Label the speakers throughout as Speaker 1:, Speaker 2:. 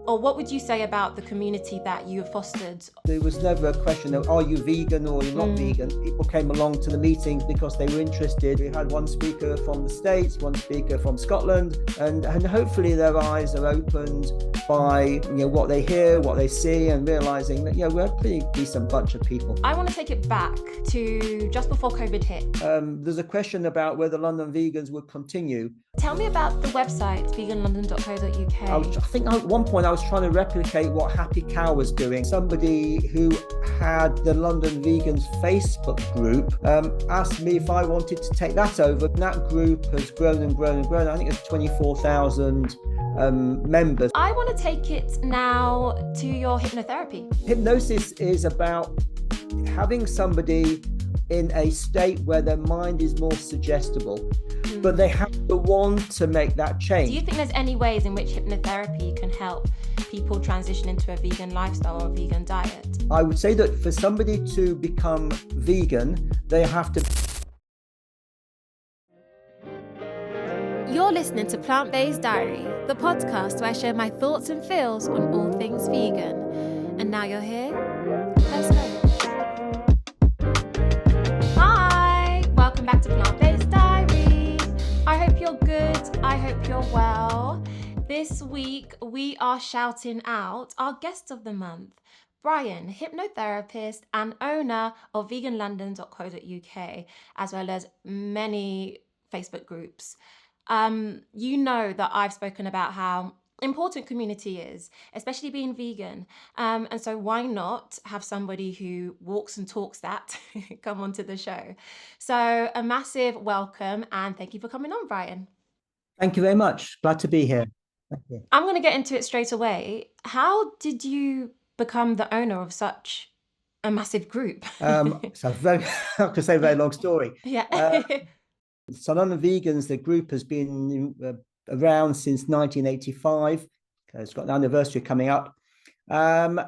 Speaker 1: Or what would you say about the community that you have fostered?
Speaker 2: There was never a question of, are you vegan or you're not vegan? People came along to the meetings because they were interested. We had one speaker from the States, one speaker from Scotland, and hopefully their eyes are opened by what they hear, what they see, and realizing that we're a pretty decent bunch of people.
Speaker 1: I want to take it back to just before COVID hit.
Speaker 2: There's a question about whether London vegans would continue.
Speaker 1: Tell me about the website, veganlondon.co.uk.
Speaker 2: I think at one point I was trying to replicate what Happy Cow was doing. Somebody who had the London Vegans Facebook group asked me if I wanted to take that over. And that group has grown and grown and grown. I think it's 24,000 members.
Speaker 1: I want to take it now to your hypnotherapy.
Speaker 2: Hypnosis is about having somebody in a state where their mind is more suggestible, but they have to want to make that change.
Speaker 1: Do you think there's any ways in which hypnotherapy can help people transition into a vegan lifestyle or a vegan diet?
Speaker 2: I would say that for somebody to become vegan, they have to...
Speaker 1: You're listening to Plant-Based Diary, the podcast where I share my thoughts and feels on all things vegan. And now you're here, let's go. Hi, welcome back to Plant-Based Diary. I hope you're good, I hope you're well. This week we are shouting out our guest of the month, Brian, hypnotherapist and owner of veganlondon.co.uk, as well as many Facebook groups. You know that I've spoken about how important community is, especially being vegan. And so why not have somebody who walks and talks that come onto the show? So a massive welcome and thank you for coming on, Brian.
Speaker 2: Thank you very much. Glad to be here. Thank you.
Speaker 1: I'm going to get into it straight away. How did you become the owner of such a massive group?
Speaker 2: So I have to say a very long story.
Speaker 1: Yeah.
Speaker 2: So London Vegans, the group has been around since 1985. It's got an anniversary coming up. Once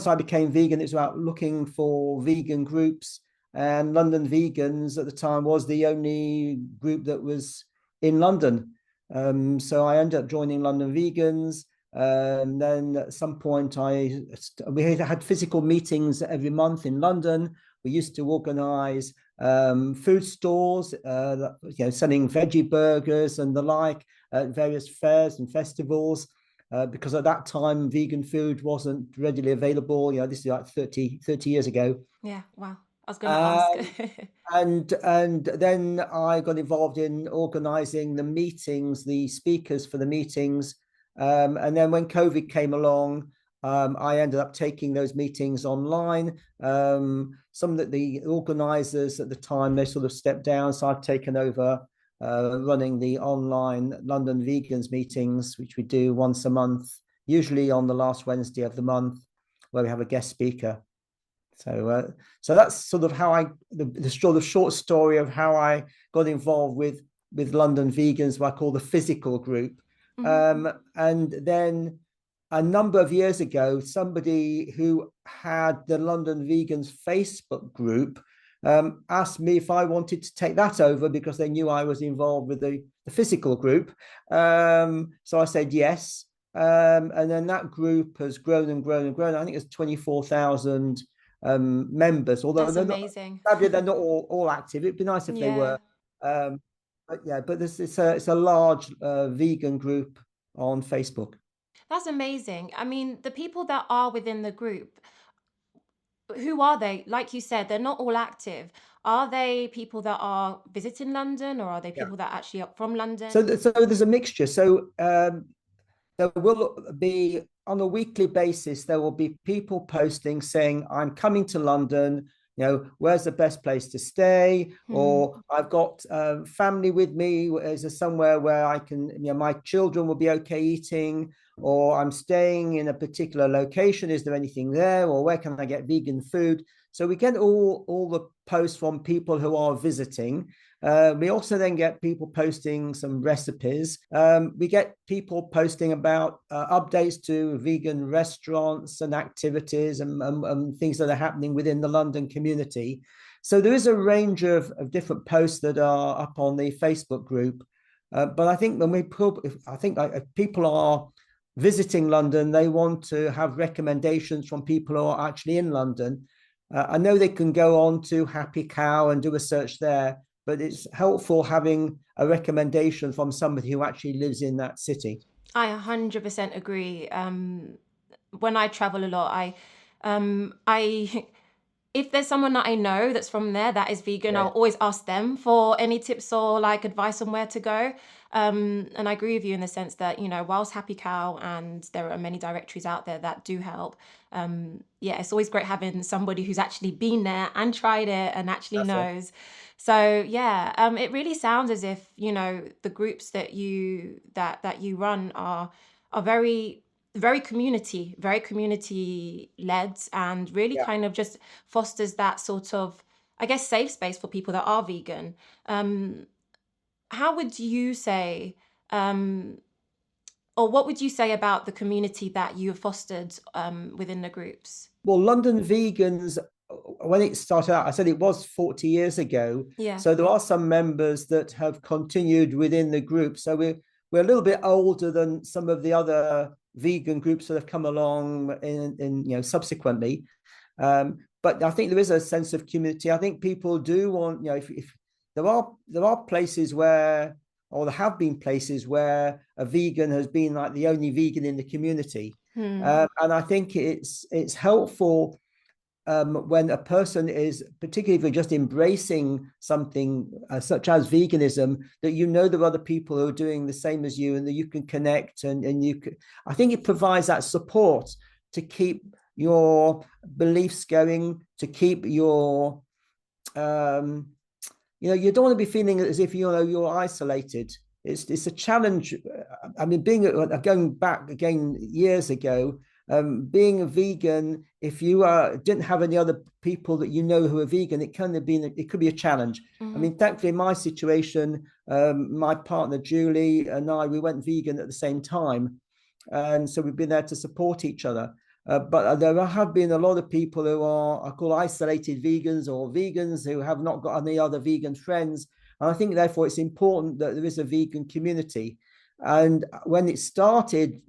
Speaker 2: I became vegan, it was about looking for vegan groups. And London Vegans at the time was the only group that was in London. So I ended up joining London Vegans. Then at some point, we had physical meetings every month in London. We used to organise food stores, selling veggie burgers and the like at various fairs and festivals, because at that time vegan food wasn't readily available. This is like 30 years ago.
Speaker 1: Yeah, wow. I was going to ask.
Speaker 2: and then I got involved in organising the meetings, the speakers for the meetings. And then when COVID came along, I ended up taking those meetings online. Some of the organisers at the time, they sort of stepped down. So I've taken over running the online London Vegans meetings, which we do once a month, usually on the last Wednesday of the month, where we have a guest speaker. So that's sort of how the sort of short story of how I got involved with London Vegans, what I call the physical group. Mm-hmm. And then a number of years ago, somebody who had the London Vegans Facebook group asked me if I wanted to take that over because they knew I was involved with the physical group. So I said yes. And then that group has grown and grown and grown. I think it's 24,000 members. Although
Speaker 1: that's amazing.
Speaker 2: They're not all active. It'd be nice if they were. But it's a large vegan group on Facebook.
Speaker 1: That's amazing. I mean, the people that are within the group, who are they? Like you said, they're not all active. Are they people that are visiting London, or are they people that actually are from London?
Speaker 2: So there's a mixture. So there will be, on a weekly basis, there will be people posting saying, I'm coming to London, where's the best place to stay? Or I've got family with me. Is there somewhere where I can, my children will be okay eating? Or I'm staying in a particular location. Is there anything there? Or where can I get vegan food? So we get all the posts from people who are visiting. We also then get people posting some recipes. We get people posting about updates to vegan restaurants and activities and things that are happening within the London community. So there is a range of different posts that are up on the Facebook group. But I think if people are visiting London, they want to have recommendations from people who are actually in London. I know they can go on to Happy Cow and do a search there, but it's helpful having a recommendation from somebody who actually lives in that city.
Speaker 1: I 100% agree. When I travel a lot, I if there's someone that I know that's from there that is vegan,
Speaker 2: Yeah,
Speaker 1: I'll always ask them for any tips or like advice on where to go. And I agree with you in the sense that, whilst Happy Cow and there are many directories out there that do help, yeah, it's always great having somebody who's actually been there and tried it and actually
Speaker 2: that's it.
Speaker 1: knows. So yeah, it really sounds as if, the groups that you run are very community led, and really
Speaker 2: Yeah.
Speaker 1: kind of just fosters that sort of, I guess, safe space for people that are vegan. Um, how would you say, um, or what would you say about the community that you have fostered within the groups?
Speaker 2: Well, London Vegans, when it started out, I said it was 40 years ago.
Speaker 1: Yeah.
Speaker 2: So there are some members that have continued within the group. So we're a little bit older than some of the other vegan groups that have come along in subsequently. But I think there is a sense of community. I think people do want, if there are places where, or there have been places where a vegan has been like the only vegan in the community.
Speaker 1: Hmm.
Speaker 2: And I think it's helpful when a person is, particularly if you're just embracing something such as veganism, that there are other people who are doing the same as you, and that you can connect, and you can. I think it provides that support to keep your beliefs going, to keep your you don't want to be feeling as if you're isolated. It's a challenge. I mean, going back again years ago, being a vegan, if you didn't have any other people that who are vegan, it could be a challenge. I
Speaker 1: Hmm.
Speaker 2: mean, thankfully, in my situation, my partner Julie and we went vegan at the same time, and so we've been there to support each other. But there have been a lot of people who are called isolated vegans, or vegans who have not got any other vegan friends. And I think, therefore, it's important that there is a vegan community. And when it started,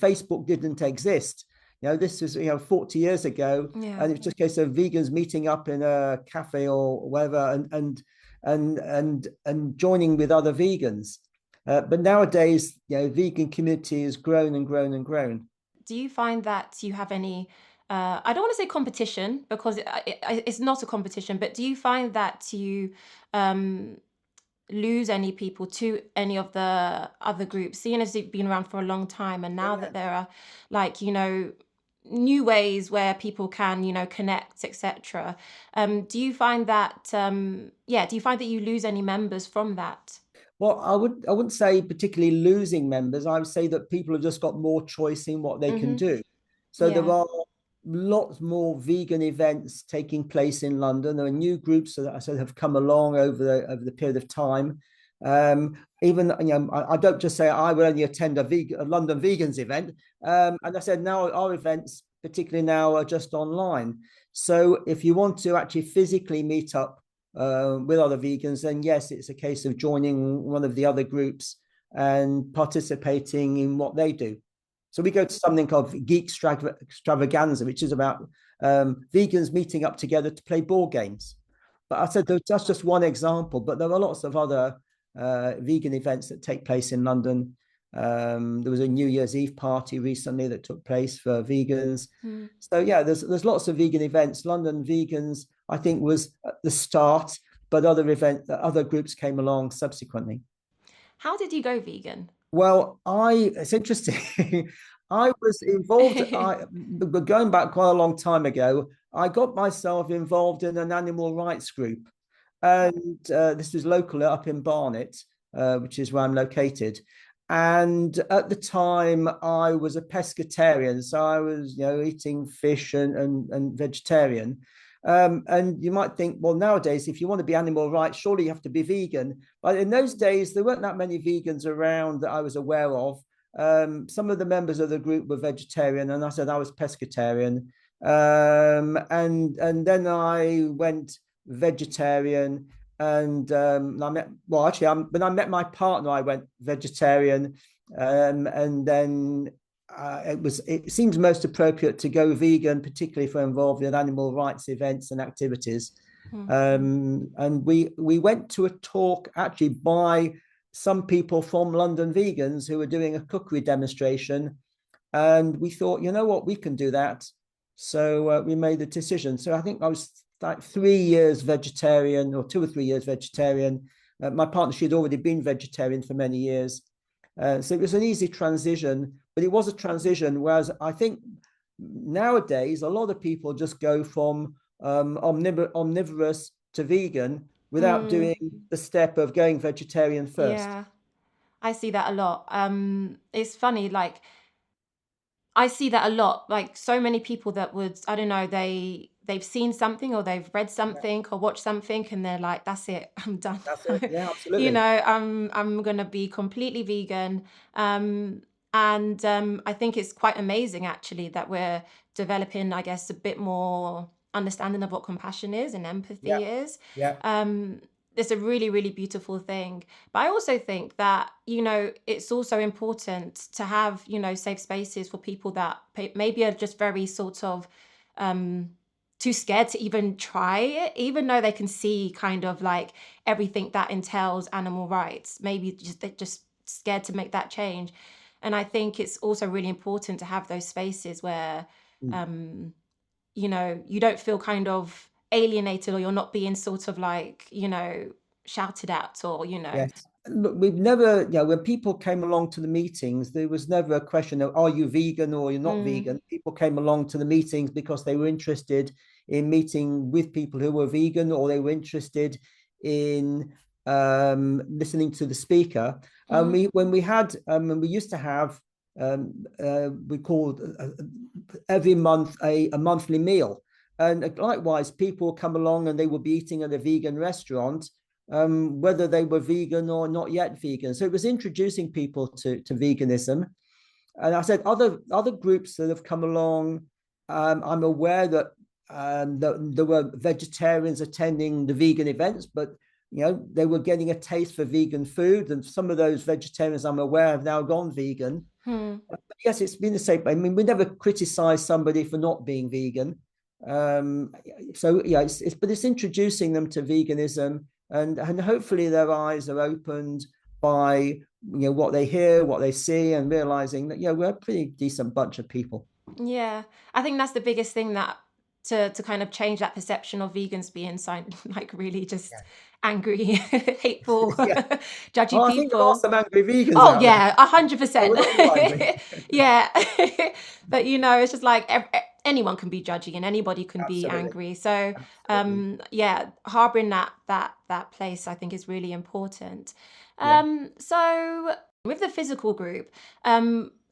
Speaker 2: Facebook didn't exist. This was 40 years ago,
Speaker 1: Yeah.
Speaker 2: and it was just a case of vegans meeting up in a cafe or whatever, and joining with other vegans. But nowadays, vegan community has grown and grown and grown.
Speaker 1: Do you find that you have any, I don't want to say competition because it's not a competition, but do you find that you um, lose any people to any of the other groups, seeing as you've been around for a long time, and now
Speaker 2: Yeah.
Speaker 1: that there are, like, new ways where people can, connect, etc. Do you find that, yeah, do you find that you lose any members from that?
Speaker 2: Well, I wouldn't say particularly losing members. I would say that people have just got more choice in what they can
Speaker 1: Mm-hmm.
Speaker 2: do. So there
Speaker 1: Yeah.
Speaker 2: are lots more vegan events taking place in London. There are new groups that I said have come along over the period of time. Even I don't just say I will only attend a London Vegans event. And I said now our events, particularly now, are just online. So if you want to actually physically meet up with other vegans, then yes, it's a case of joining one of the other groups and participating in what they do. So we go to something called Geek Extravaganza, which is about vegans meeting up together to play board games. But I said that's just one example, but there are lots of other vegan events that take place in London. There was a New Year's Eve party recently that took place for vegans.
Speaker 1: Hmm.
Speaker 2: So yeah, there's lots of vegan events. London Vegans, I think, was at the start, but other groups came along subsequently.
Speaker 1: How did you go vegan?
Speaker 2: Well, it's interesting. I was involved. But going back quite a long time ago, I got myself involved in an animal rights group, and this was locally up in Barnet, which is where I'm located. And at the time, I was a pescatarian, so I was, eating fish and vegetarian. And you might think, well, nowadays, if you want to be animal rights, surely you have to be vegan. But in those days, there weren't that many vegans around that I was aware of. Some of the members of the group were vegetarian, and I said I was pescatarian. And then I went vegetarian, and I met. Well, actually, when I met my partner, I went vegetarian, and then it seems most appropriate to go vegan, particularly if we're involved in animal rights events and activities. And we went to a talk actually by some people from London Vegans who were doing a cookery demonstration, and we thought, you know what, we can do that. So we made the decision. So I think I was like 3 years vegetarian, or 2 or 3 years vegetarian. My partner, she had already been vegetarian for many years. So it was an easy transition, but it was a transition. Whereas I think nowadays, a lot of people just go from omnivorous to vegan without doing the step of going vegetarian first.
Speaker 1: Yeah, I see that a lot. It's funny, like I see that a lot. Like so many people that would, I don't know, they've seen something or they've read
Speaker 2: Yeah,
Speaker 1: something or watched something and they're like, that's it, I'm done.
Speaker 2: that's it. Yeah,
Speaker 1: You
Speaker 2: absolutely.
Speaker 1: know, I'm gonna be completely vegan. And I think it's quite amazing actually that we're developing, I guess, a bit more understanding of what compassion is and
Speaker 2: Yeah,
Speaker 1: empathy is.
Speaker 2: yeah,
Speaker 1: Um, it's a really, really beautiful thing. But I also think that, you know, it's also important to have, you know, safe spaces for people that maybe are just very sort of um, too scared to even try it, even though they can see kind of like everything that entails animal rights. Maybe just they're just scared to make that change. And I think it's also really important to have those spaces where
Speaker 2: mm,
Speaker 1: um, you know, you don't feel kind of alienated or you're not being sort of like, you know, shouted at or, you know.
Speaker 2: yes. Look, we've never, when people came along to the meetings, there was never a question of, are you vegan or you're not
Speaker 1: Mm,
Speaker 2: vegan? People came along to the meetings because they were interested in meeting with people who were vegan, or they were interested in listening to the speaker.
Speaker 1: mm,
Speaker 2: When we had, and we used to have, we called every month a monthly meal. And likewise, people come along and they will be eating at a vegan restaurant, whether they were vegan or not yet vegan. So it was introducing people to veganism. And I said other groups that have come along, I'm aware that there were vegetarians attending the vegan events, but they were getting a taste for vegan food, and some of those vegetarians I'm aware have now gone vegan.
Speaker 1: mm.
Speaker 2: But yes, it's been the same. I mean, we never criticize somebody for not being vegan. Um, so yeah, but it's introducing them to veganism, and hopefully their eyes are opened by what they hear, what they see, and realizing that we're a pretty decent bunch of people.
Speaker 1: Yeah. I think that's the biggest thing that to kind of change that perception of vegans being like really just
Speaker 2: Yeah.
Speaker 1: angry, hateful,
Speaker 2: Yeah.
Speaker 1: judgy
Speaker 2: Oh, I think there are
Speaker 1: people.
Speaker 2: some angry vegans
Speaker 1: Oh
Speaker 2: out there.
Speaker 1: yeah,
Speaker 2: Oh,
Speaker 1: 100%.
Speaker 2: we're not all angry.
Speaker 1: Yeah. But you know, it's just like anyone can be judgy and anybody can be
Speaker 2: Absolutely.
Speaker 1: angry. So
Speaker 2: Absolutely.
Speaker 1: yeah, harboring that place I think is really important.
Speaker 2: Yeah.
Speaker 1: So with the physical group,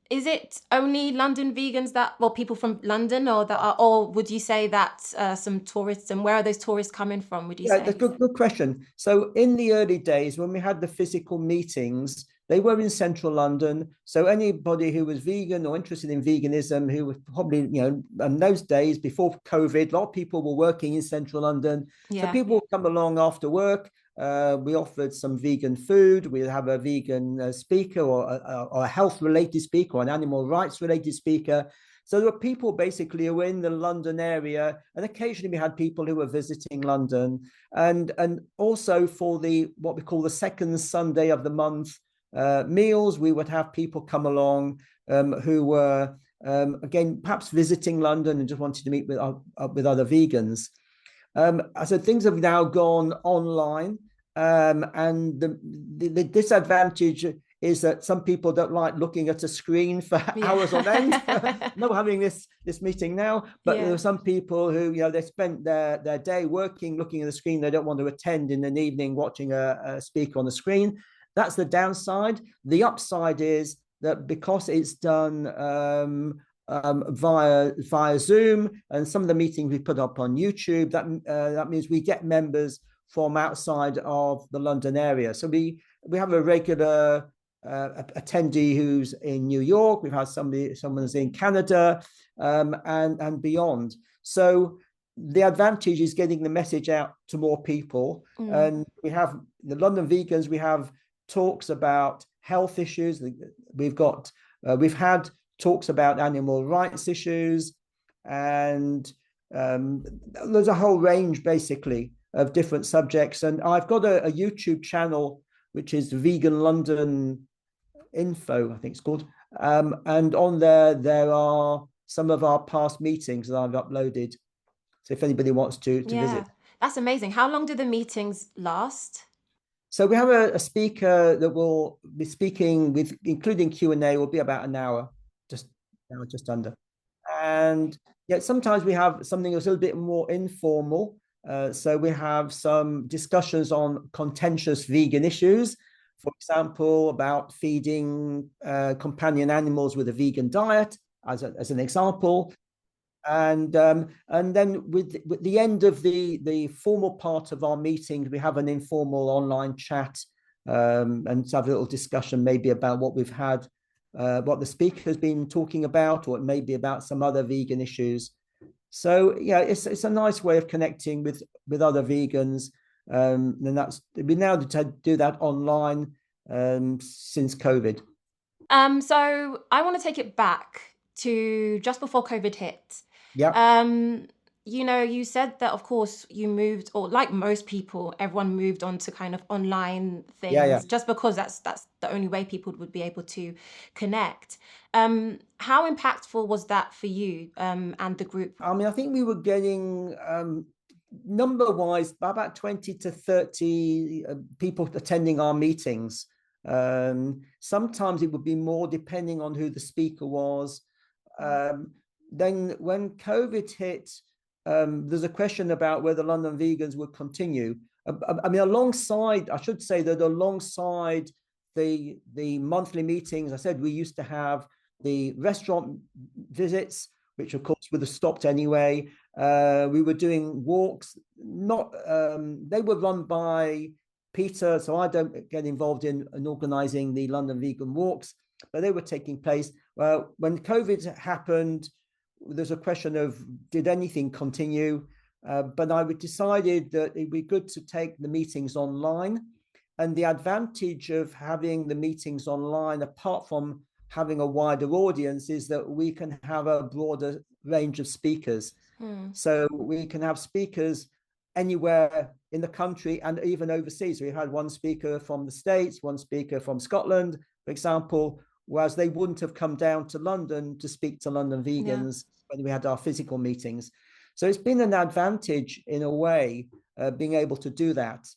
Speaker 1: is it only London vegans that, well, people from London, or that are, or would you say that some tourists, and where are those tourists coming from, would you
Speaker 2: Yeah, that's
Speaker 1: say?
Speaker 2: good question. So in the early days, when we had the physical meetings, they were in central London. So anybody who was vegan or interested in veganism, who was probably, in those days before COVID, a lot of people were working in central London. So
Speaker 1: Yeah.
Speaker 2: people would come along after work. We offered some vegan food. We have a vegan speaker, or a health-related speaker, or an animal rights-related speaker. So there were people basically who were in the London area, and occasionally we had people who were visiting London, and also for the what we call the second Sunday of the month meals, we would have people come along who were again perhaps visiting London and just wanted to meet with other vegans. I said things have now gone online, and the disadvantage is that some people don't like looking at a screen for hours on end.
Speaker 1: Yeah.
Speaker 2: No, having this meeting now, but there
Speaker 1: Yeah.
Speaker 2: are some people who they spent their day working, looking at the screen. They don't want to attend in an evening watching a speaker on the screen. That's the downside. The upside is that because it's done via Zoom, and some of the meetings we put up on YouTube, that means we get members from outside of the London area. So we have a regular attendee who's in New York. We've had someone's in Canada, and beyond. So the advantage is getting the message out to more people.
Speaker 1: Mm.
Speaker 2: And we have the London Vegans. We have talks about health issues. We've had talks about animal rights issues, and there's a whole range basically of different subjects. And I've got a YouTube channel which is Vegan London Info, I think it's called. And on there are some of our past meetings that I've uploaded. So if anybody wants to
Speaker 1: Yeah,
Speaker 2: visit.
Speaker 1: that's amazing. How long do the meetings last?
Speaker 2: So we have a speaker that will be speaking with, including Q&A, will be about just an hour, just under. And yeah, sometimes we have something that's a little bit more informal. So we have some discussions on contentious vegan issues, for example, about feeding companion animals with a vegan diet, as an example. And then with the end of the formal part of our meeting, we have an informal online chat, and have a little discussion maybe about what we've had, what the speaker has been talking about, or it may be about some other vegan issues. So yeah, it's a nice way of connecting with other vegans, and that's we now do that online since COVID.
Speaker 1: So I want to take it back to just before COVID hit.
Speaker 2: Yeah,
Speaker 1: Um, you said that of course you moved, or like most people, everyone moved on to kind of online
Speaker 2: yeah.
Speaker 1: things just because that's the only way people would be able to connect. How impactful was that for you and the group?
Speaker 2: I mean, I think we were getting number wise about 20 to 30 people attending our meetings. Sometimes it would be more depending on who the speaker was. Then when COVID hit, there's a question about whether London Vegans would continue. I mean, I should say that alongside the monthly meetings, I said we used to have the restaurant visits, which of course would have stopped anyway. We were doing walks, not they were run by Peter, so I don't get involved in organizing the London vegan walks, but they were taking place. Well, when COVID happened, there's a question of did anything continue? But I decided that it'd be good to take the meetings online. And the advantage of having the meetings online, apart from having a wider audience, is that we can have a broader range of speakers. So we can have speakers anywhere in the country and even overseas. We had one speaker from the States, one speaker from Scotland, for example, whereas they wouldn't have come down to London to speak to London vegans when we had our physical meetings. So it's been an advantage in a way, being able to do that.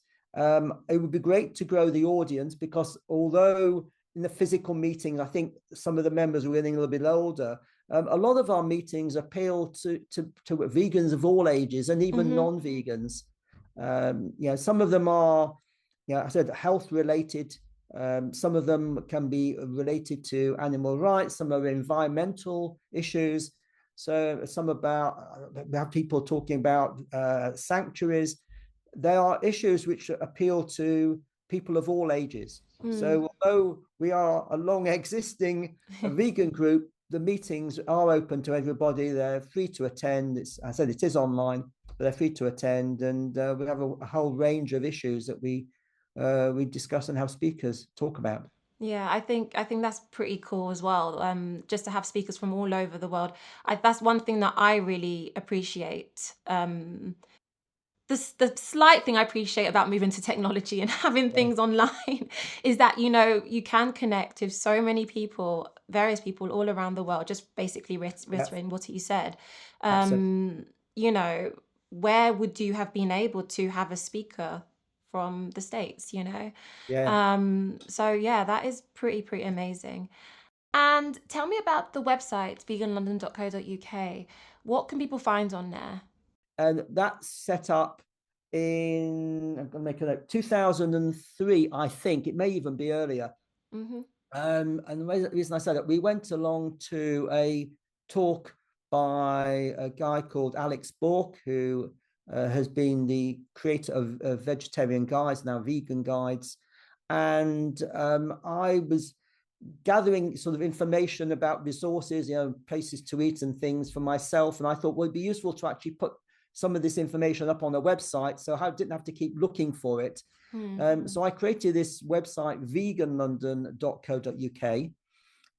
Speaker 2: It would be great to grow the audience, because although in the physical meetings, I think some of the members were getting a little bit older, a lot of our meetings appeal to vegans of all ages and even non-vegans. Some of them are, I said, health related. Some of them can be related to animal rights. Some are environmental issues. So we have people talking about sanctuaries. There are issues which appeal to people of all ages. So although we are a long existing vegan group, the meetings are open to everybody. They're free to attend. I said it is online, but they're free to attend. And we have a whole range of issues that we discuss and have speakers talk about.
Speaker 1: Yeah, I think that's pretty cool as well. Just to have speakers from all over the world. That's one thing that I really appreciate. The slight thing I appreciate about moving to technology and having
Speaker 2: Yeah,
Speaker 1: things online is that you can connect with so many people, various people all around the world. Just basically
Speaker 2: yeah,
Speaker 1: reiterating what you said.
Speaker 2: absolutely.
Speaker 1: You know, where would you have been able to have a speaker from the States?
Speaker 2: Yeah.
Speaker 1: So yeah, that is pretty amazing. And tell me about the website veganlondon.co.uk. What can people find on there?
Speaker 2: And that's set up I'm going to make a note, 2003, I think. It may even be earlier.
Speaker 1: Hmm.
Speaker 2: And the reason I said that, we went along to a talk by a guy called Alex Bork, who has been the creator of Vegetarian Guides, now Vegan Guides. And I was gathering sort of information about resources, places to eat and things for myself. And I thought, well, it'd be useful to actually put some of this information up on a website, so I didn't have to keep looking for it. So I created this website, veganlondon.co.uk,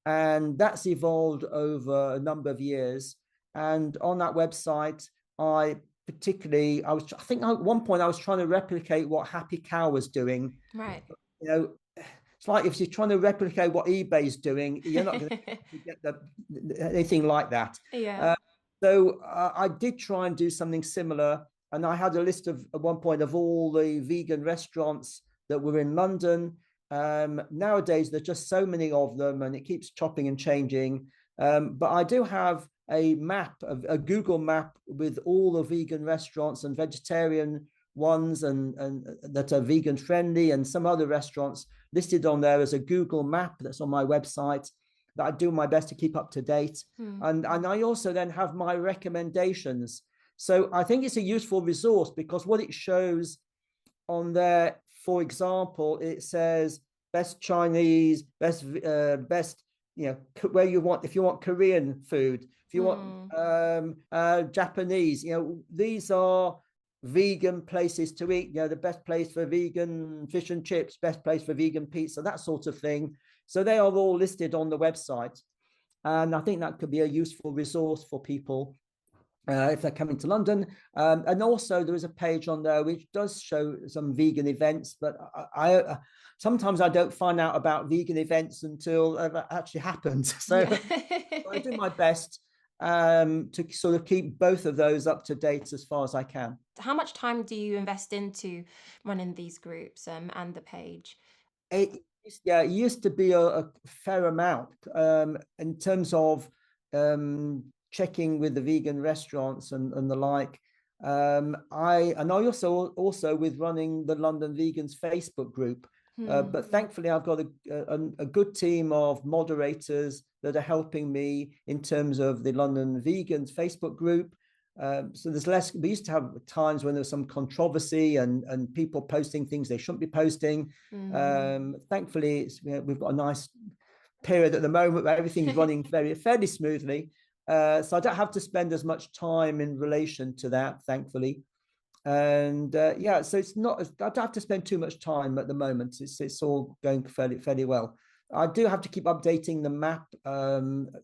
Speaker 2: And that's evolved over a number of years. And on that website, I think at one point I was trying to replicate what Happy Cow was doing.
Speaker 1: Right.
Speaker 2: You know, it's like if you're trying to replicate what eBay's doing, you're not going to get anything like that.
Speaker 1: Yeah.
Speaker 2: So I did try and do something similar. And I had a list at one point of all the vegan restaurants that were in London. Nowadays, there's just so many of them and it keeps chopping and changing. But I do have a map, a Google map with all the vegan restaurants and vegetarian ones and that are vegan friendly, and some other restaurants listed on there as a Google map that's on my website that I do my best to keep up to date. And I also then have my recommendations. So I think it's a useful resource because what it shows on there, for example, it says best Chinese, best, where you want, if you want Korean food, if you want Japanese, these are vegan places to eat, the best place for vegan fish and chips, best place for vegan pizza, that sort of thing. So they are all listed on the website. And I think that could be a useful resource for people if they're coming to London. And also there is a page on there which does show some vegan events, but I sometimes I don't find out about vegan events until it actually happens. So I do my best to sort of keep both of those up to date as far as I can.
Speaker 1: How much time do you invest into running these groups and the page?
Speaker 2: It used to be a fair amount in terms of checking with the vegan restaurants and the like. I also with running the London Vegans Facebook group. But thankfully, I've got a good team of moderators that are helping me in terms of the London Vegans Facebook group. So there's less. We used to have times when there's some controversy and people posting things they shouldn't be posting. Thankfully, we've got a nice period at the moment where everything's running fairly smoothly. So I don't have to spend as much time in relation to that, thankfully. And so it's not. I don't have to spend too much time at the moment. It's all going fairly well. I do have to keep updating the map.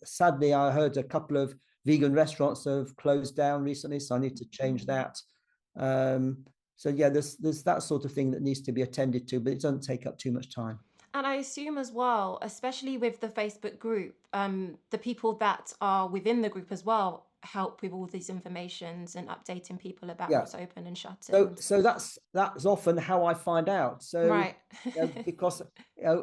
Speaker 2: Sadly, I heard a couple of vegan restaurants have closed down recently, so I need to change that. So yeah, there's that sort of thing that needs to be attended to, but it doesn't take up too much time.
Speaker 1: And I assume as well, especially with the Facebook group, the people that are within the group as well help with all these informations and updating people about what's open and shut.
Speaker 2: So that's often how I find out. So
Speaker 1: right.
Speaker 2: Because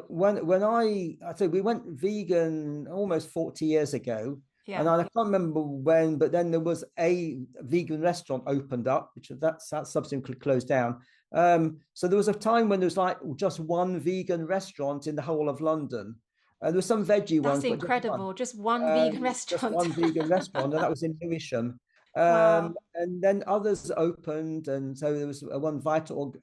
Speaker 2: when I say we went vegan almost 40 years ago. Yeah. And I can't remember when, but then there was a vegan restaurant opened up, which that subsequently closed down. So there was a time when there was like just one vegan restaurant in the whole of London. There was some veggie ones.
Speaker 1: That's incredible. Just one vegan restaurant.
Speaker 2: Just one vegan restaurant, and that was in Lewisham.
Speaker 1: Wow.
Speaker 2: And then others opened, and so there was one Vital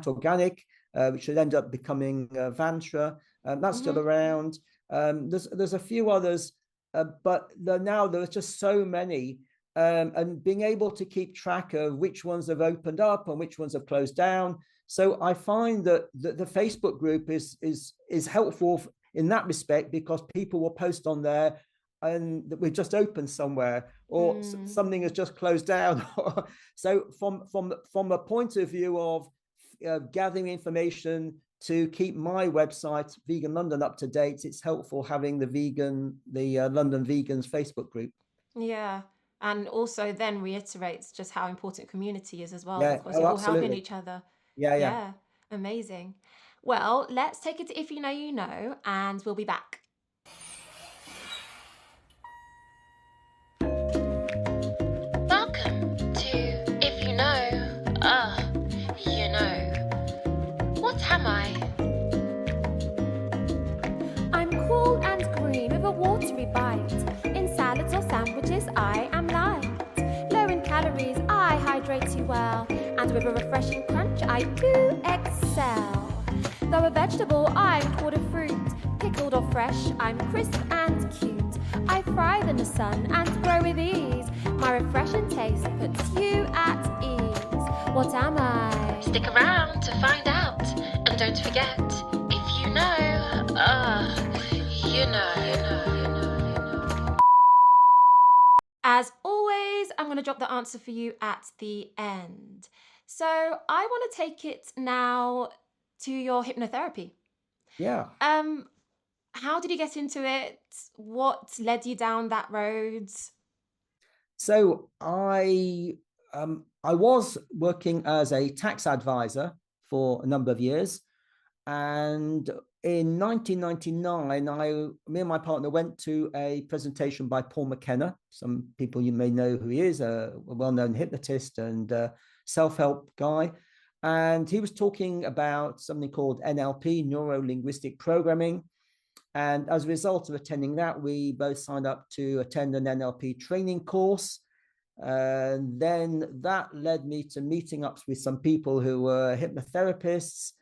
Speaker 2: Organic, which should end up becoming Vantra. That's still around. There's a few others. But now there are just so many, and being able to keep track of which ones have opened up and which ones have closed down. So I find that the Facebook group is helpful in that respect, because people will post on there and that we've just opened somewhere, or something has just closed down. So from a point of view of gathering information to keep my website, Vegan London, up to date, it's helpful having the London Vegans Facebook group.
Speaker 1: Yeah. And also then reiterates just how important community is as well, because
Speaker 2: you're
Speaker 1: all helping each other.
Speaker 2: Yeah.
Speaker 1: Amazing. Well, let's take it to If You Know, You Know, and we'll be back. Welcome to If You Know, You Know. What am I? I'm cool and green with a watery bite. In salads or sandwiches, I am light. Low in calories, I hydrate you well. And with a refreshing crunch, I do excel. Though a vegetable, I'm called a fruit. Pickled or fresh, I'm crisp and cute. I thrive in the sun and grow with ease. My refreshing taste puts you at ease. What am I? Stick around to find out. And don't forget, if you know, you As always, I'm going to drop the answer for you at the end. So I want to take it now to your hypnotherapy.
Speaker 2: Yeah.
Speaker 1: How did you get into it? What led you down that road?
Speaker 2: So I was working as a tax advisor for a number of years, and in 1999, me and my partner went to a presentation by Paul McKenna. Some people you may know who he is, a well-known hypnotist and self-help guy. And he was talking about something called NLP, neuro-linguistic programming. And as a result of attending that, we both signed up to attend an NLP training course. And then that led me to meeting up with some people who were hypnotherapists.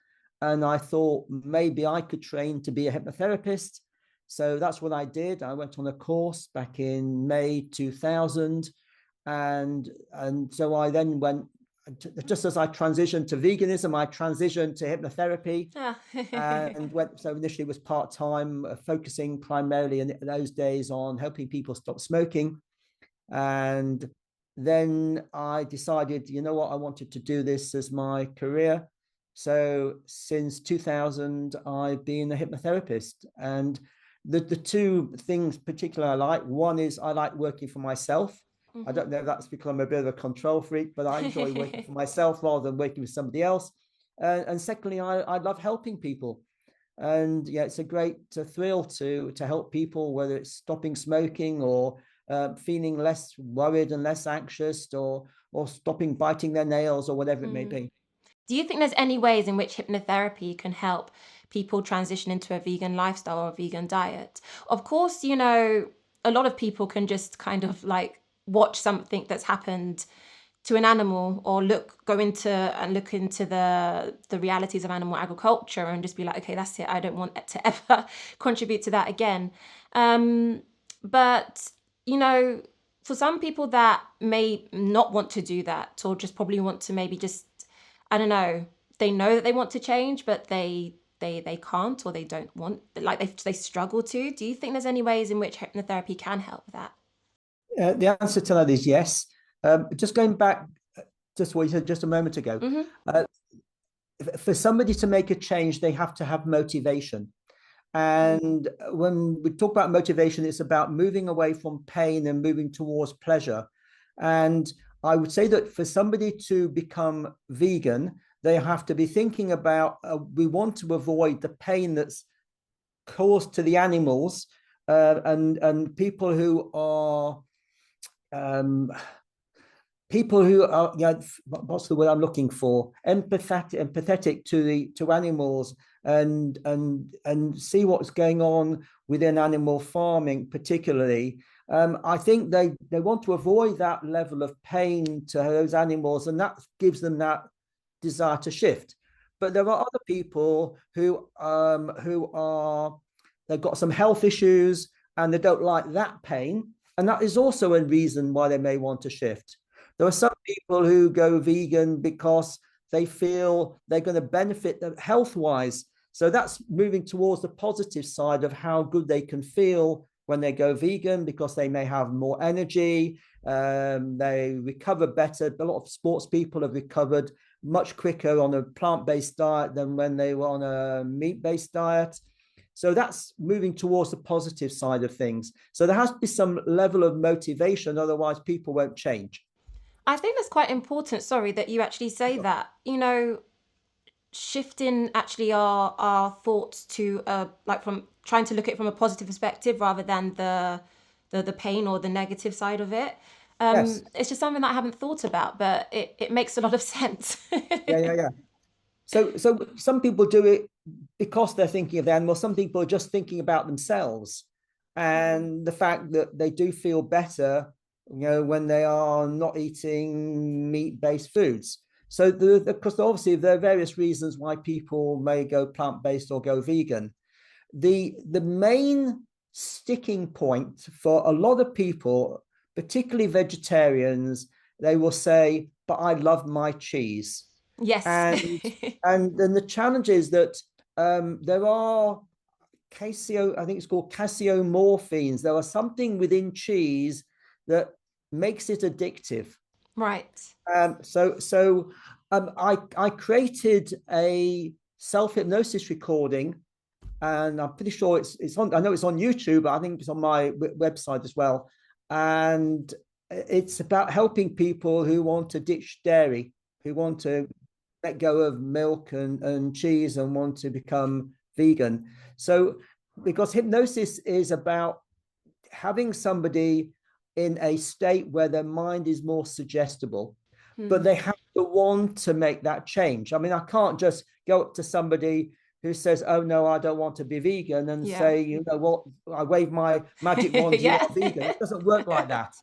Speaker 2: And I thought maybe I could train to be a hypnotherapist. So that's what I did. I went on a course back in May 2000. And so I then went, just as I transitioned to veganism, I transitioned to hypnotherapy. And went, so initially was part-time, focusing primarily in those days on helping people stop smoking. And then I decided, you know what, I wanted to do this as my career. So since 2000, I've been a hypnotherapist. And the two things particularly I like, one is I like working for myself. I don't know if that's because I'm a bit of a control freak, but I enjoy working for myself rather than working with somebody else. And secondly, I love helping people. And yeah, it's a great thrill to help people, whether it's stopping smoking or feeling less worried and less anxious, or stopping biting their nails, or whatever it may be.
Speaker 1: Do you think there's any ways in which hypnotherapy can help people transition into a vegan lifestyle or a vegan diet? Of course, you know, a lot of people can just kind of like watch something that's happened to an animal, or look into the realities of animal agriculture and just be like, okay, that's it. I don't want to ever contribute to that again. But you know, for some people that may not want to do that, or just probably want to maybe just, I don't know, they know that they want to change, but they can't, or they don't want, like they struggle to. Do you think there's any ways in which hypnotherapy can help that?
Speaker 2: The answer to that is yes. Just going back, just what you said just a moment ago, for somebody to make a change, they have to have motivation. And when we talk about motivation, it's about moving away from pain and moving towards pleasure. And I would say that for somebody to become vegan, they have to be thinking about, we want to avoid the pain that's caused to the animals, and people who are you know, what's the word I'm looking for, empathetic to animals, and see what's going on within animal farming particularly. I think they want to avoid that level of pain to those animals, and that gives them that desire to shift. But there are other people who are, they've got some health issues and they don't like that pain, and that is also a reason why they may want to shift. There are some people who go vegan because they feel they're going to benefit them health-wise. So that's moving towards the positive side of how good they can feel when they go vegan, because they may have more energy, they recover better. A lot of sports people have recovered much quicker on a plant-based diet than when they were on a meat-based diet. So that's moving towards the positive side of things. So there has to be some level of motivation, otherwise people won't change.
Speaker 1: I think that's quite important, sorry, that you actually say that. You know, shifting actually our thoughts to like from trying to look at it from a positive perspective rather than the pain or the negative side of it.
Speaker 2: Yes.
Speaker 1: It's just something that I haven't thought about, but it makes a lot of sense.
Speaker 2: Yeah. So some people do it because they're thinking of the animal. Some people are just thinking about themselves, and the fact that they do feel better, you know, when they are not eating meat-based foods. So because obviously there are various reasons why people may go plant-based or go vegan. The main sticking point for a lot of people, particularly vegetarians, they will say, "But I love my cheese."
Speaker 1: Yes.
Speaker 2: And then the challenge is that there are I think it's called casomorphines. There are something within cheese that makes it addictive.
Speaker 1: Right.
Speaker 2: I created a self-hypnosis recording, and I'm pretty sure it's on. I know it's on YouTube, but I think it's on my website as well. And it's about helping people who want to ditch dairy, who want to let go of milk and cheese and want to become vegan. So, because hypnosis is about having somebody in a state where their mind is more suggestible, but they have to want to make that change. I mean, I can't just go up to somebody who says, "Oh no, I don't want to be vegan," and say, "You know what? I wave my magic wand, you are vegan." It doesn't work like that.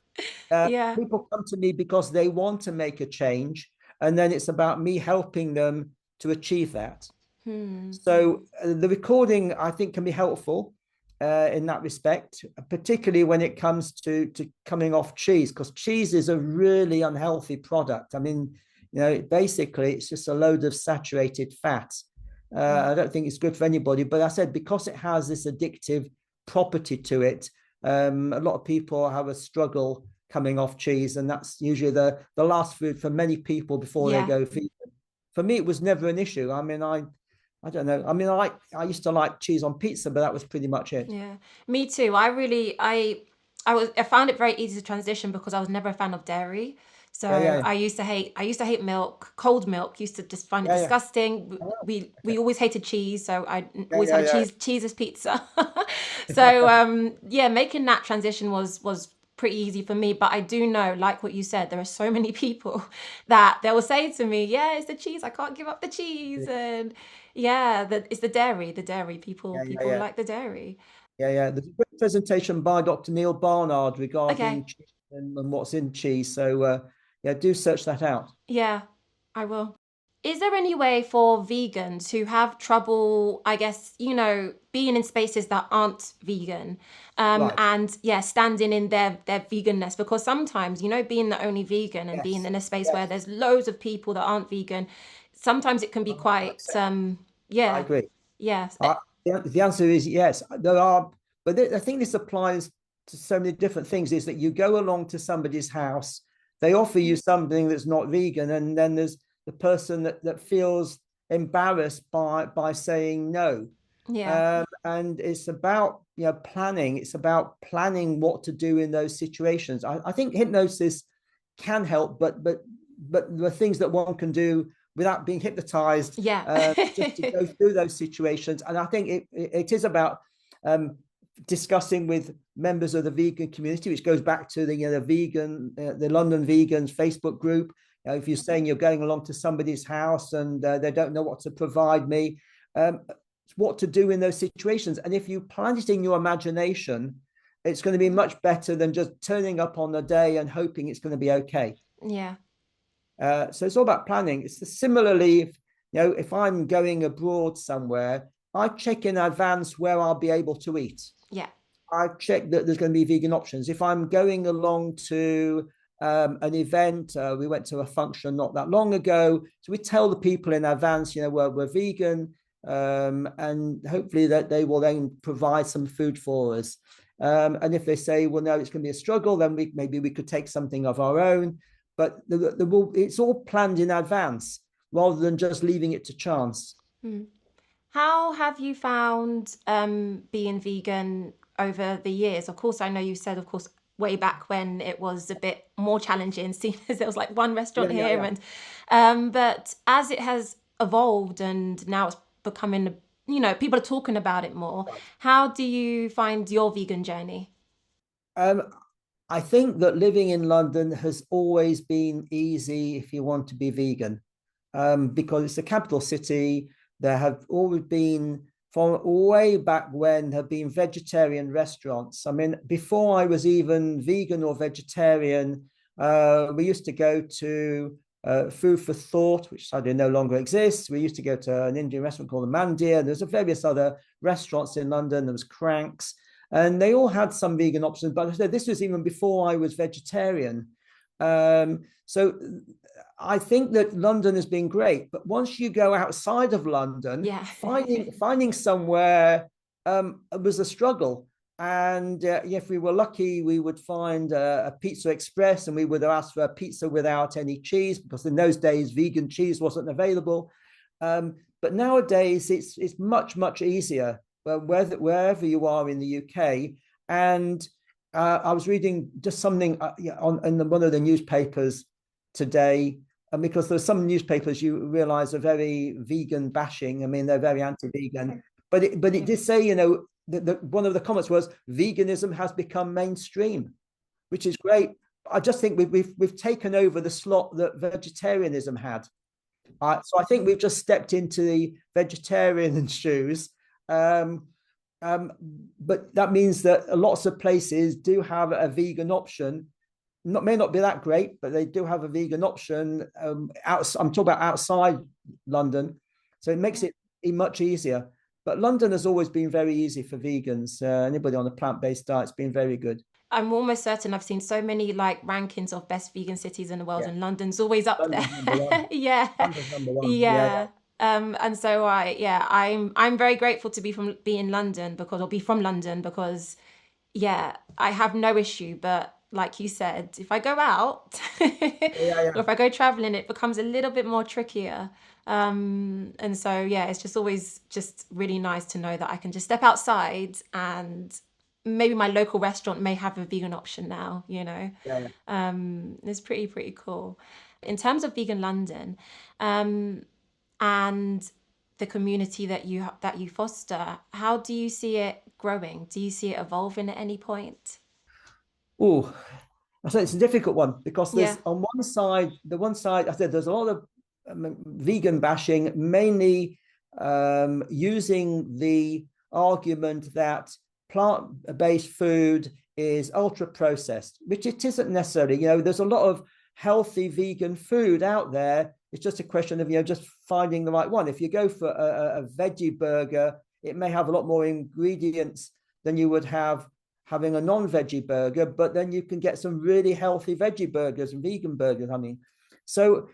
Speaker 1: Yeah.
Speaker 2: People come to me because they want to make a change, and then it's about me helping them to achieve that. So the recording, I think, can be helpful in that respect, particularly when it comes to coming off cheese, because cheese is a really unhealthy product. I mean, basically, it's just a load of saturated fat. I don't think it's good for anybody. But I said, because it has this addictive property to it, a lot of people have a struggle coming off cheese, and that's usually the last food for many people before they go vegan. For me, it was never an issue. I mean, I don't know. I mean, I used to like cheese on pizza, but that was pretty much it.
Speaker 1: Yeah, me too. I found it very easy to transition because I was never a fan of dairy. So
Speaker 2: Yeah.
Speaker 1: I used to hate milk, cold milk. Used to just find it
Speaker 2: Yeah.
Speaker 1: disgusting. We always hated cheese, so I always had a
Speaker 2: Yeah.
Speaker 1: cheese as pizza. So yeah, making that transition was pretty easy for me. But I do know, like what you said, there are so many people that they will say to me, "Yeah, it's the cheese. I can't give up the cheese." And yeah, it's the dairy. The dairy people
Speaker 2: Yeah.
Speaker 1: like the dairy.
Speaker 2: Yeah. There's a great presentation by Dr. Neil Barnard
Speaker 1: Okay,
Speaker 2: regarding cheese and what's in cheese. So yeah, do search that out.
Speaker 1: yeah, I will. Is there any way for vegans who have trouble, I guess, being in spaces that aren't vegan,
Speaker 2: Right.
Speaker 1: and yeah, standing in their veganness? Because sometimes, being the only vegan and being
Speaker 2: Yes.
Speaker 1: in a space where
Speaker 2: Yes.
Speaker 1: there's loads of people that aren't vegan, sometimes it can be quite,
Speaker 2: 100%. I
Speaker 1: yeah,
Speaker 2: agree.
Speaker 1: yeah,
Speaker 2: The answer is yes. There are, but I think this applies to so many different things. Is that you go along to somebody's house, they offer you something that's not vegan, and then there's the person that feels embarrassed by saying no.
Speaker 1: yeah,
Speaker 2: And it's about planning. It's about planning what to do in those situations. I think hypnosis can help, but the things that one can do without being hypnotized,
Speaker 1: yeah,
Speaker 2: just to go through those situations. And I think it is about discussing with members of the vegan community, which goes back to the London Vegans Facebook group. If you're saying you're going along to somebody's house and they don't know what to provide me, what to do in those situations. And if you plan it in your imagination, it's going to be much better than just turning up on the day and hoping it's going to be okay.
Speaker 1: yeah,
Speaker 2: So it's all about planning. It's similarly, if I'm going abroad somewhere, I check in advance where I'll be able to eat.
Speaker 1: yeah,
Speaker 2: I check that there's going to be vegan options. If I'm going along to an event, we went to a function not that long ago, so we tell the people in advance, we're vegan, and hopefully that they will then provide some food for us. And if they say, well, no, it's going to be a struggle, then maybe we could take something of our own. But it's all planned in advance rather than just leaving it to chance.
Speaker 1: Hmm. How have you found being vegan over the years? Of course, I know you said, of course, way back when it was a bit more challenging, seeing as there was like one restaurant here,
Speaker 2: Yeah.
Speaker 1: and but as it has evolved and now it's becoming, people are talking about it more.
Speaker 2: Right.
Speaker 1: How do you find your vegan journey?
Speaker 2: Um, I think that living in London has always been easy if you want to be vegan, because it's a capital city. There have always been, from way back when, have been vegetarian restaurants. I mean, before I was even vegan or vegetarian, we used to go to Food for Thought, which sadly no longer exists. We used to go to an Indian restaurant called the Mandir. There's various other restaurants in London. There was Cranks, and they all had some vegan options. But I said this was even before I was vegetarian. So I think that London has been great, but once you go outside of London,
Speaker 1: Yeah.
Speaker 2: finding somewhere it was a struggle. And if we were lucky, we would find a Pizza Express, and we would ask for a pizza without any cheese, because in those days vegan cheese wasn't available. But nowadays it's much easier, wherever you are in the UK. And I was reading just something in one of the newspapers today, and because there's some newspapers you realize are very vegan bashing. I mean, they're very anti-vegan, but it did say, one of the comments was veganism has become mainstream, which is great. I just think we've taken over the slot that vegetarianism had. So I think we've just stepped into the vegetarian shoes. Um, but that means that lots of places do have a vegan option. May not be that great, but they do have a vegan option. I'm talking about outside London, so it makes it much easier. But London has always been very easy for vegans. Anybody on a plant-based diet's been very good.
Speaker 1: I'm almost certain I've seen so many like rankings of best vegan cities in the world,
Speaker 2: Yeah,
Speaker 1: and London's always up there.
Speaker 2: London's number one.
Speaker 1: Yeah.
Speaker 2: London's number one. Yeah,
Speaker 1: Yeah. And so I'm very grateful to be in London or be from London, because yeah, I have no issue. But like you said, if I go out
Speaker 2: yeah.
Speaker 1: or if I go traveling, it becomes a little bit more trickier. And so yeah, it's just always just really nice to know that I can just step outside, and maybe my local restaurant may have a vegan option now,
Speaker 2: Yeah.
Speaker 1: It's pretty cool. In terms of vegan London, um, and the community that you foster, how do you see it growing? Do you see it evolving at any point?
Speaker 2: Oh, I said it's a difficult one, because
Speaker 1: Yeah.
Speaker 2: there's on one side, I said there's a lot of vegan bashing, mainly using the argument that plant-based food is ultra processed, which it isn't necessarily. There's a lot of healthy vegan food out there. It's just a question of just finding the right one. If you go for a veggie burger, it may have a lot more ingredients than you would have having a non-veggie burger, but then you can get some really healthy veggie burgers and vegan burgers. I mean, so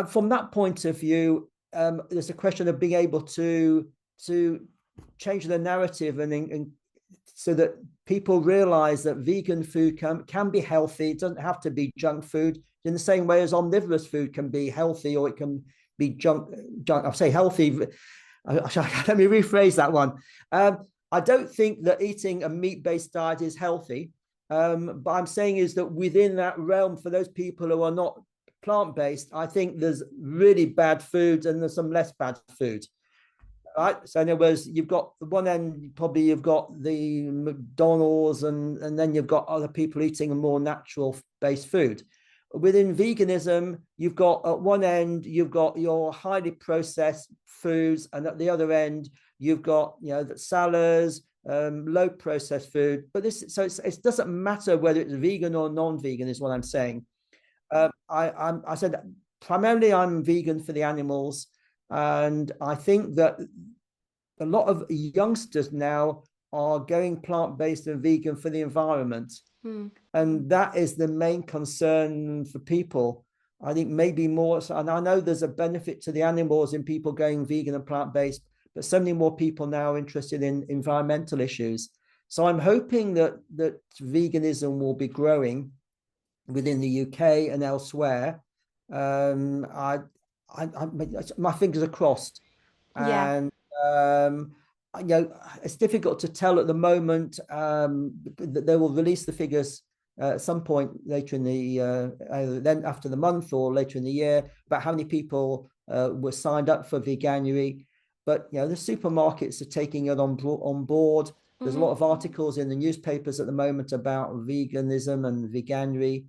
Speaker 2: from that point of view, there's a question of being able to change the narrative, and so that people realize that vegan food can be healthy. It doesn't have to be junk food, in the same way as omnivorous food can be healthy, or it can be junk. I say healthy. Let me rephrase that one. I don't think that eating a meat-based diet is healthy. But I'm saying is that within that realm, for those people who are not plant-based, I think there's really bad food and there's some less bad food. Right. So in other words, you've got the one end, probably you've got the McDonald's, and then you've got other people eating a more natural based food. Within veganism, you've got at one end, you've got your highly processed foods, and at the other end, you've got the salads, low processed food. But it doesn't matter whether it's vegan or non-vegan, is what I'm saying. I said primarily I'm vegan for the animals, and I think that a lot of youngsters now are going plant-based and vegan for the environment. And that is the main concern for people. I think maybe more, and I know there's a benefit to the animals in people going vegan and plant-based, but so many more people now are interested in environmental issues. So I'm hoping that veganism will be growing within the UK and elsewhere. I my fingers are crossed,
Speaker 1: Yeah.
Speaker 2: and it's difficult to tell at the moment. They will release the figures at some point later in the either then after the month or later in the year, about how many people were signed up for veganuary. But the supermarkets are taking it on board. There's a lot of articles in the newspapers at the moment about veganism and veganuary.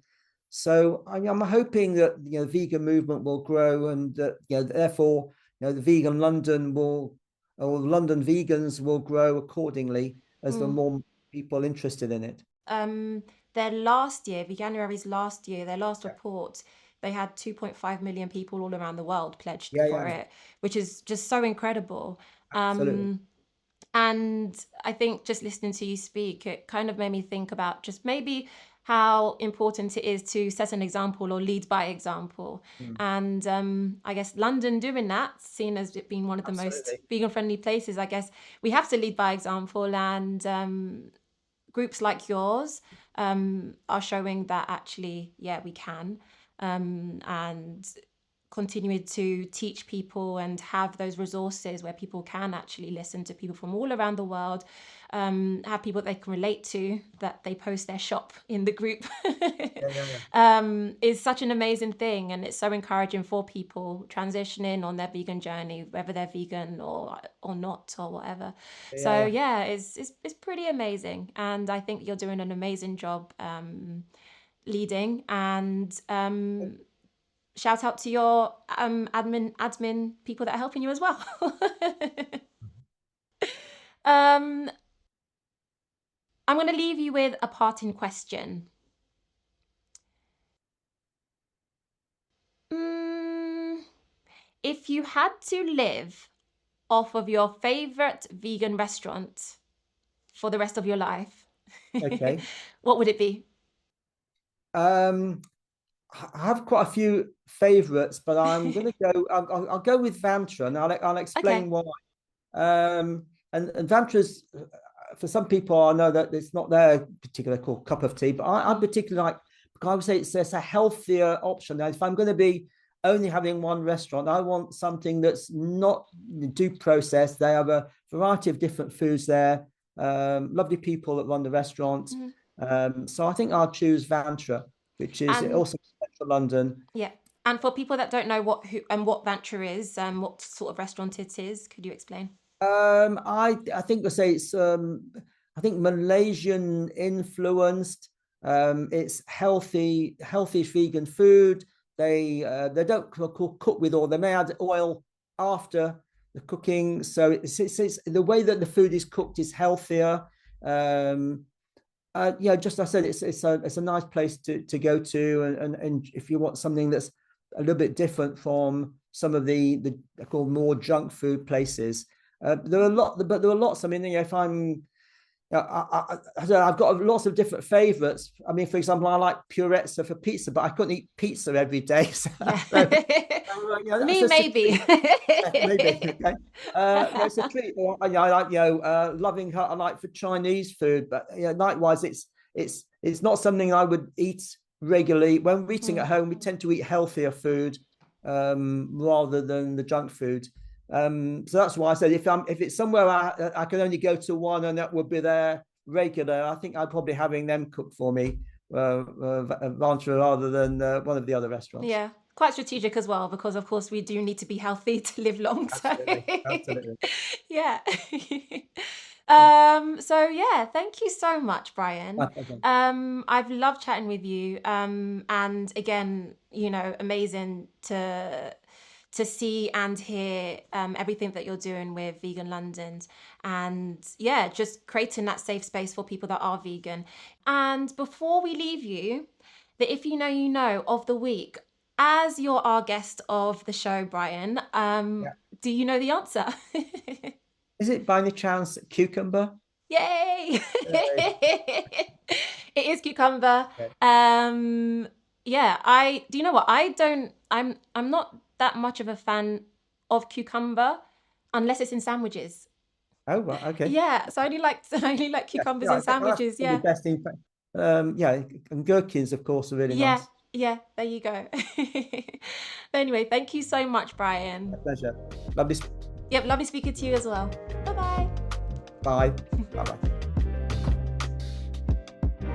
Speaker 2: So I'm hoping that the vegan movement will grow, and that therefore the vegan London or London vegans will grow accordingly as there are more people interested in it.
Speaker 1: Their last year, Veganuary's last year, their last
Speaker 2: Yeah,
Speaker 1: report, they had 2.5 million people all around the world pledged
Speaker 2: yeah,
Speaker 1: for
Speaker 2: yeah,
Speaker 1: it, which is just so incredible.
Speaker 2: absolutely.
Speaker 1: And I think just listening to you speak, it kind of made me think about just maybe how important it is to set an example or lead by example. And I guess London doing that, seen as it being one of the most vegan friendly places, I guess we have to lead by example. And groups like yours are showing that actually, yeah, we can. And continuing to teach people and have those resources where people can actually listen to people from all around the world, have people that they can relate to, that they post their shop in the group, is such an amazing thing. And it's so encouraging for people transitioning on their vegan journey, whether they're vegan or not or whatever. So yeah, it's pretty amazing. And I think you're doing an amazing job leading. And shout out to your admin people that are helping you as well. I'm going to leave you with a parting question. If you had to live off of your favorite vegan restaurant for the rest of your life,
Speaker 2: Okay.
Speaker 1: what would it be?
Speaker 2: I have quite a few favorites, but I'm going to go. I'll go with Vantra, and I'll explain why. And Vantra's, for some people, I know that it's not their particular cup of tea, but I particularly like, because I would say it's a healthier option. Now, if I'm going to be only having one restaurant, I want something that's not too processed. They have a variety of different foods there. Lovely people that run the restaurant. So I think I'll choose Vantra, which is also central London.
Speaker 1: Yeah. And for people that don't know what Vantra is, what sort of restaurant it is, could you explain?
Speaker 2: I think I say it's I think Malaysian influenced. It's healthy vegan food. They don't cook with oil. They may add oil after the cooking, so it's the way that the food is cooked is healthier. Just I said, it's a nice place to go to, and if you want something that's a little bit different from some of the called more junk food places. There are lots. I mean, if I've got lots of different favorites. I mean, for example, I like purezza for pizza, but I couldn't eat pizza every day. So,
Speaker 1: Me, maybe.
Speaker 2: Maybe. Okay. It's a treat. I like Loving Hut. I like for Chinese food, but likewise, it's not something I would eat regularly. When we're eating at home, we tend to eat healthier food rather than the junk food. So that's why I said if it's somewhere I can only go to one and that would be there regular, I think I'd probably having them cook for me, Vantra, rather than one of the other restaurants.
Speaker 1: Yeah, quite strategic as well, because of course we do need to be healthy to live long.
Speaker 2: Absolutely.
Speaker 1: Yeah. So yeah, thank you so much, Brian. I've loved chatting with you. And again, amazing to see and hear everything that you're doing with Vegan London, and yeah, just creating that safe space for people that are vegan. And before we leave you, the if you know of the week, as you're our guest of the show, Brian, do you know the answer?
Speaker 2: Is it by any chance cucumber?
Speaker 1: Yay! It is cucumber.
Speaker 2: Okay.
Speaker 1: Yeah, do you know what? I'm not that much of a fan of cucumber unless it's in sandwiches.
Speaker 2: Oh, right, okay.
Speaker 1: Yeah, so I only like cucumbers in sandwiches. Yeah.
Speaker 2: The best thing. And gherkins, of course, are really nice.
Speaker 1: Yeah, there you go. Anyway, thank you so much, Brian.
Speaker 2: My pleasure. Lovely.
Speaker 1: Yep, lovely speaking to you as well. Bye-bye.
Speaker 2: Bye. Bye-bye.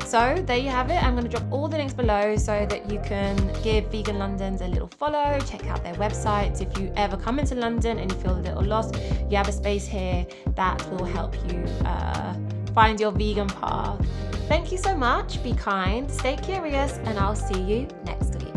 Speaker 1: So there you have it. I'm going to drop all the links below so that you can give Vegan London a little follow, check out their websites. If you ever come into London and you feel a little lost, you have a space here that will help you find your vegan path. Thank you so much. Be kind, stay curious, and I'll see you next week.